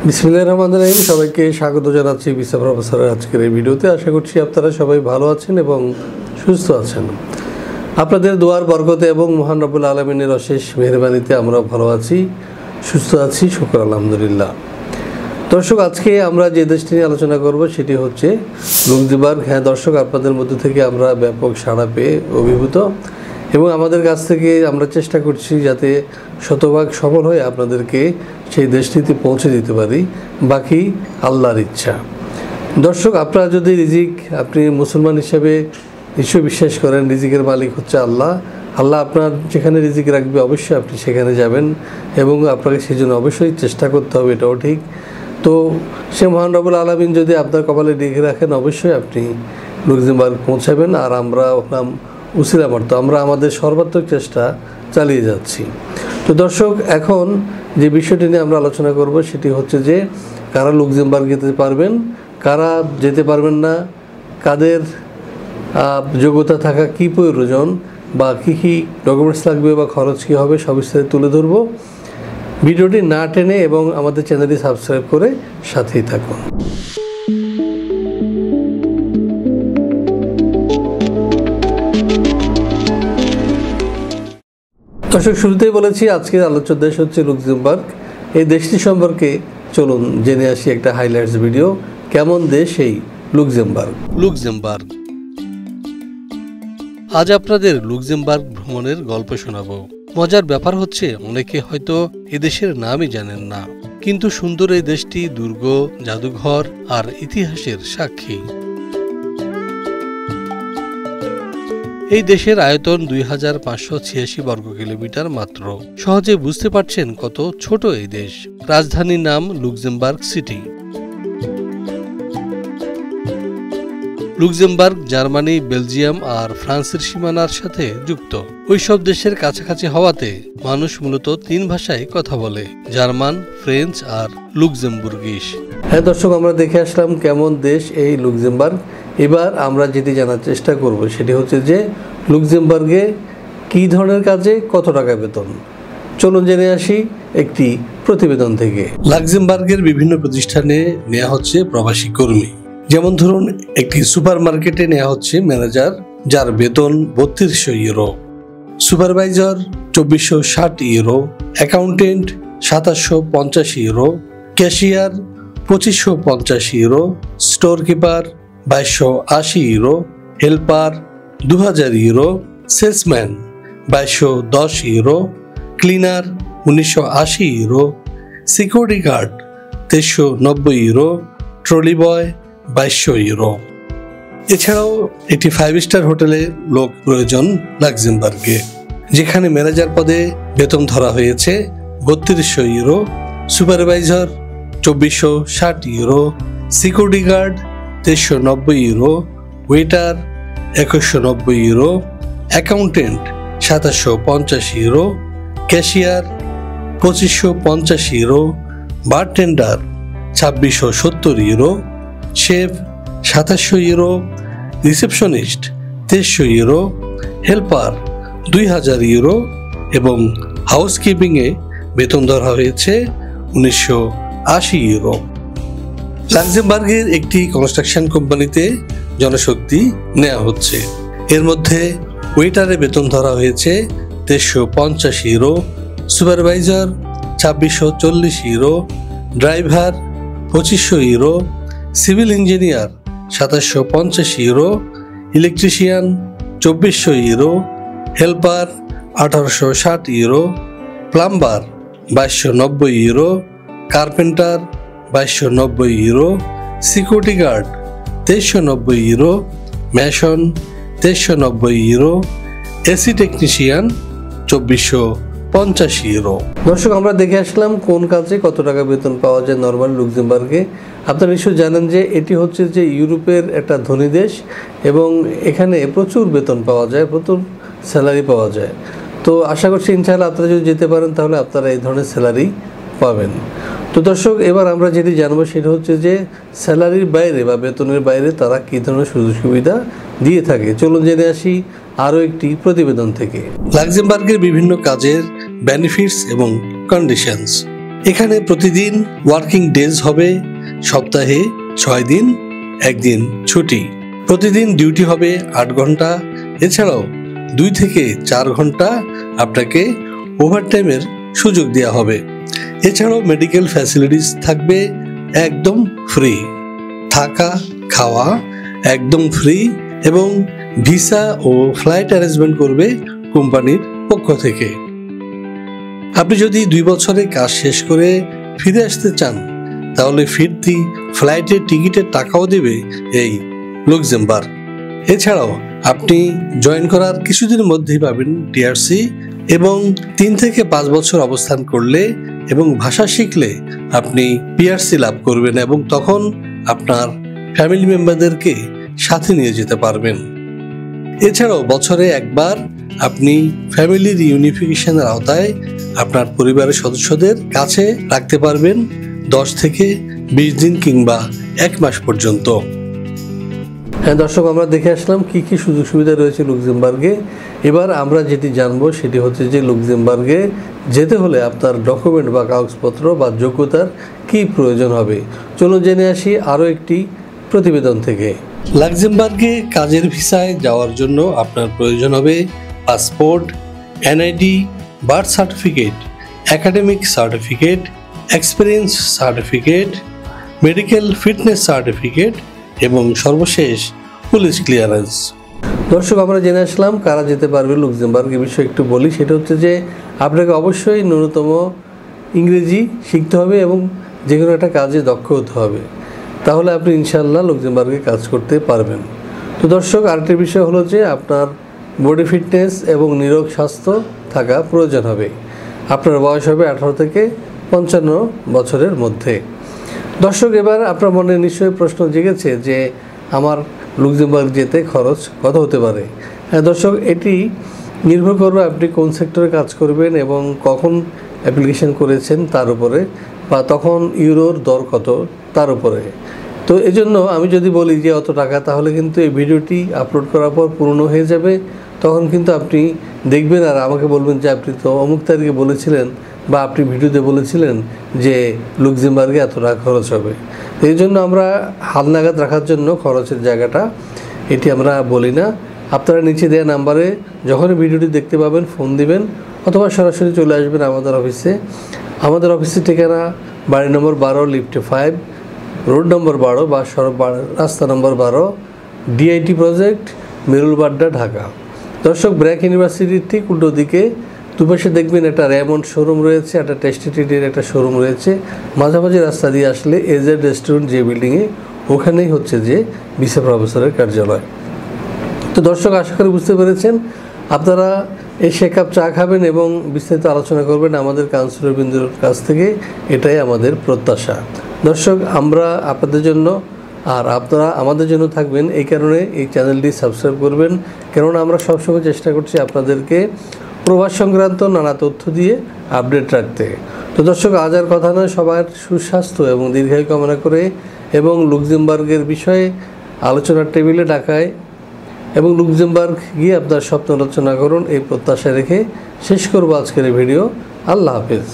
বিসমিল্লাহির রহমানির রহিম। সবাইকে স্বাগত জানাচ্ছি ভিসা প্রফেসরের আজকের এই ভিডিওতে। আশা করছি আপনারা সবাই ভালো আছেন এবং সুস্থ আছেন। আপনাদের দোয়ার বরকতে এবং মহান রব্বুল আলামিনের অশেষ মেহেরবানিতে আমরা ভালো আছি, সুস্থ আছি, শুকর আলহামদুলিল্লাহ। দর্শক, আজকে আমরা যে দেশটি নিয়ে আলোচনা করব সেটি হচ্ছে লুক্সেমবার্গ। হ্যাঁ দর্শক, আপনাদের মধ্যে থেকে আমরা ব্যাপক সাড়া পেয়ে অভিভূত এবং আমাদের কাছ থেকে আমরা চেষ্টা করছি যাতে শতভাগ সফল হয়ে আপনাদেরকে সেই দেশটিতে পৌঁছে দিতে পারি। বাকি আল্লাহর ইচ্ছা। দর্শক, আপনারা যদি আপনি মুসলমান হিসেবে নিশ্চয়ই বিশ্বাস করেন রিজিকের মালিক হচ্ছে আল্লাহ। আল্লাহ আপনার যেখানে রিজিক রাখবে অবশ্যই আপনি সেখানে যাবেন এবং আপনাকে সেই জন্য অবশ্যই চেষ্টা করতে হবে, এটাও ঠিক। তো সে মহান রব্বুল আলামিন যদি আপনার কপালে লিখে রাখেন অবশ্যই আপনি লুক্সেমবার্গ পৌঁছাবেন। আর আমরা হলাম উসিলা মারতো, আমরা আমাদের সর্বাত্মক চেষ্টা চালিয়ে যাচ্ছি। তো দর্শক, এখন যে বিষয়টি নিয়ে আমরা আলোচনা করব সেটি হচ্ছে যে কারা লুক্সেমবার্গ যেতে পারবেন, কারা যেতে পারবেন না, কাদের যোগ্যতা থাকা কী প্রয়োজন বা কী কী ডকুমেন্টস লাগবে বা খরচ কী হবে সব বিস্তারিত তুলে ধরব। ভিডিওটি না টেনে এবং আমাদের চ্যানেলটি সাবস্ক্রাইব করে সাথেই থাকুন। দর্শক, শুরুতেই বলেছি আজকের আলোচ্য দেশ হচ্ছে লুক্সেমবার্গ। এই দেশটি সম্পর্কে চলুন জেনে আসি একটা হাইলাইটস ভিডিও। কেমন দেশ এই লুক্সেমবার্গ? আজ আপনাদের লুক্সেমবার্গ ভ্রমণের গল্প শোনাবো। মজার ব্যাপার হচ্ছে অনেকে হয়তো এদেশের নামই জানেন না, কিন্তু সুন্দর এই দেশটি দুর্গ, জাদুঘর আর ইতিহাসের সাক্ষী। এই দেশের আয়তন 2586 বর্গ কিলোমিটার মাত্র। সহজে বুঝতে পারছেন কত ছোট এই দেশ। রাজধানীর নাম Luxembourg City. Luxembourg Germany, Belgium আর ফ্রান্সের সীমানার সাথে যুক্ত। ওইসব দেশের কাছাকাছি হওয়াতে মানুষ মূলত 3 ভাষায় কথা বলে, জার্মান, ফ্রেঞ্চ আর লুক্সেমবুর্গিশ। হ্যাঁ দর্শক, আমরা দেখে আসলাম কেমন দেশ এই লুক্সেমবার্গ। এবার আমরা যেটি জানার চেষ্টা করব সেটি হচ্ছে যে লুক্সেমবার্গে কী ধরনের কাজে কত টাকা বেতন। চলুন জেনে আসি একটি প্রতিবেদন থেকে। লুক্সেমবার্গের বিভিন্ন প্রতিষ্ঠানে নেওয়া হচ্ছে প্রবাসী কর্মী। যেমন ধরুন, একটি সুপার মার্কেটে নেওয়া হচ্ছে ম্যানেজার, যার বেতন 3200 euro, supervisor 2460 euro, accountant 2750 euro, cashier 2550 euro, store keeper 2280 euro, helper 2000 euro, salesman 2210 euro, cleaner 1980 euro, security guard 2390 euro, trolley boy 2200 euro. এছাড়াও একটি 5 স্টার হোটেলে লোক প্রয়োজন লুক্সেমবার্গে, যেখানে ম্যানেজার পদে বেতন ধরা হয়েছে 3200 euro, supervisor 2460 euro, security guard 2390 euro, waiter 2190 euro, accountant 2750 euro, cashier 2550 euro, bartender 2670 euro, chef 2700 euro, receptionist 2300 euro, helper 2000 euro এবং হাউসকিপিংয়ে বেতন ধরা হয়েছে 1980 ইউরো। লুক্সেমবার্গের একটি কনস্ট্রাকশন কোম্পানিতে জনশক্তি নেওয়া হচ্ছে। এর মধ্যে ওয়েটারে বেতন ধরা হয়েছে 2350 euro, supervisor 2640 euro, driver 2500 euro, civil engineer 2750 euro, electrician 2400 euro, helper 1860 euro, plumber 2290 euro, carpenter 2290 euro, security guard 2390 euro, mason 2390 euro, AC technician 2450 euro. দর্শক, আমরা দেখে আসলাম কোন কাজে কত টাকা বেতন পাওয়া যায় নরমাল লুক্সেমবার্গে। আপনারা নিশ্চয়ই জানেন যে এটি হচ্ছে যে ইউরোপের একটা ধনী দেশ এবং এখানে প্রচুর বেতন পাওয়া যায়, প্রচুর স্যালারি পাওয়া যায়। তো আশা করছি ইনশাআল্লাহ আপনারা যদি যেতে পারেন তাহলে আপনারা এই ধরনের স্যালারি পাবেন। তো দর্শক, এবার আমরা যেটি জানবো সেটা হচ্ছে যে স্যালারির বাইরে বা বেতনের বাইরে তারা কী ধরনের সুযোগ সুবিধা দিয়ে থাকে। চলুন জেনে আসি আরও একটি প্রতিবেদন থেকে। লুক্সেমবার্গের বিভিন্ন কাজের বেনিফিটস এবং কন্ডিশনস। এখানে প্রতিদিন ওয়ার্কিং ডেজ হবে, সপ্তাহে 6 দিন, 1 দিন ছুটি। প্রতিদিন ডিউটি হবে 8 ঘন্টা। এছাড়াও 2 থেকে 4 ঘন্টা আপনাকে ওভারটাইমের সুযোগ দেওয়া হবে। এছাড়াও মেডিকেল ফ্যাসিলিটিস থাকবে একদম ফ্রি, থাকা খাওয়া একদম ফ্রি এবং ভিসা ও ফ্লাইট অ্যারেঞ্জমেন্ট করবে কোম্পানির পক্ষ থেকে। আপনি যদি 2 বছরে কাজ শেষ করে ফিরে আসতে চান তাহলে ফিরতি ফ্লাইটের টিকিটের টাকাও দেবে এই লুক্সেমবার্গ। এছাড়াও আপনি জয়েন করার কিছুদিনের মধ্যেই পাবেন টিআরসি এবং 3 থেকে 5 বছর অবস্থান করলে এবং ভাষা শিখলে আপনি পিআরসি লাভ করবেন এবং তখন আপনার ফ্যামিলি মেম্বারদেরকে সাথে নিয়ে যেতে পারবেন। এছাড়াও বছরে একবার আপনি ফ্যামিলি রিইউনিফিকেশনের আওতায় আপনার পরিবারের সদস্যদের কাছে রাখতে পারবেন 10 থেকে 20 দিন কিংবা 1 মাস পর্যন্ত। হ্যাঁ দর্শক, আমরা দেখে আসলাম কি কি সুযোগ সুবিধা রয়েছে লুক্সেমবার্গে। এবার আমরা যেটি জানবো সেটি হচ্ছে যে লুক্সেমবার্গে যেতে হলে আপনার ডকুমেন্ট বা কাগজপত্র বা যোগ্যতার কি প্রয়োজন হবে। চলুন জেনে আসি আরও একটি প্রতিবেদন থেকে। লুক্সেমবার্গে কাজের ভিসায় যাওয়ার জন্য আপনার প্রয়োজন হবে passport, NID, birth certificate, academic certificate, experience certificate, medical fitness certificate এবং সর্বশেষ পুলিশ ক্লিয়ারেন্স। দর্শক, আমরা জেনে আসলাম কারা যেতে পারবে লুক্সেমবার্গ। এ বিষয়ে একটু বলি, সেটা হচ্ছে যে আপনাকে অবশ্যই ন্যূনতম ইংরেজি শিখতে হবে এবং যে কোনো একটা কাজে দক্ষ হতে হবে, তাহলে আপনি ইনশাআল্লাহ লুক্সেমবার্গে কাজ করতে পারবেন। তো দর্শক, আরেকটি বিষয় হলো যে আপনার বডি ফিটনেস এবং নিরোগ স্বাস্থ্য থাকা প্রয়োজন হবে। আপনার বয়স হবে 18 থেকে 55 বছরের মধ্যে। দর্শক, এবার আপনার মনে নিশ্চয়ই প্রশ্ন জেগেছে যে আমার লুক্সেমবার্গ যেতে খরচ কত হতে পারে। হ্যাঁ দর্শক, এটি নির্ভর করবে আপনি কোন সেক্টরে কাজ করবেন এবং কখন অ্যাপ্লিকেশন করেছেন তার উপরে, বা তখন ইউরোর দর কত তার উপরে। তো এজন্য আমি যদি বলি যে অত টাকা, তাহলে কিন্তু এই ভিডিওটি আপলোড করার পর পুরনো হয়ে যাবে। তখন কিন্তু আপনি দেখবেন আর আমাকে বলবেন যে আপনি তো অমুক তারিখে বলেছিলেন বা আপনি ভিডিওতে বলেছিলেন যে লুক্সেমবার্গে এত টাকা খরচ হবে। এই জন্য আমরা হালনাগাদ রাখার জন্য খরচের জায়গাটা এটি আমরা বলি না। আপনারা নিচে দেওয়া নাম্বারে যখনই ভিডিওটি দেখতে পাবেন ফোন দিবেন অথবা সরাসরি চলে আসবেন আমাদের অফিসে। আমাদের অফিসের ঠিকানা বাড়ি নম্বর 12, লিফটে 5, রোড নম্বর 12 বা রাস্তা নম্বর 12, ডিআইটি প্রজেক্ট, মেরুলবাড্ডা, ঢাকা। দর্শক, ব্র্যাক ইউনিভার্সিটির ঠিক উল্টো দিকে দুপাশে দেখবেন একটা রেমন্ড শোরুম রয়েছে, একটা টেস্টিটির একটা শোরুম রয়েছে। মাঝামাঝি রাস্তা দিয়ে আসলে এজেড রেস্টুরেন্ট যে বিল্ডিংয়ে, ওখানেই হচ্ছে যে ভিসা প্রফেসরের কার্যালয়। তো দর্শক, আশা করি বুঝতে পেরেছেন। আপনারা এসে এক কাপ চা খাবেন এবং বিস্তারিত আলোচনা করবেন আমাদের কাউন্সিলর বিন্দুর কাছ থেকে, এটাই আমাদের প্রত্যাশা। দর্শক, আমরা আপনাদের জন্য আর আপনারা আমাদের জন্য থাকবেন, এই কারণে এই চ্যানেলটি সাবস্ক্রাইব করবেন, কেননা আমরা সবসময় চেষ্টা করছি আপনাদেরকে প্রবাস সংক্রান্ত নানা তথ্য দিয়ে আপডেট রাখতে। তো দর্শক, আজ আর কথা নয়, সবার সুস্বাস্থ্য এবং দীর্ঘায়ু কামনা করে এবং লুক্সেমবার্গের বিষয়ে আলোচনার টেবিলে ডাকায় এবং লুক্সেমবার্গ গিয়ে আপনার স্বপ্ন রচনা করুন, এই প্রত্যাশা রেখে শেষ করবো আজকের এই ভিডিও। আল্লাহ হাফেজ।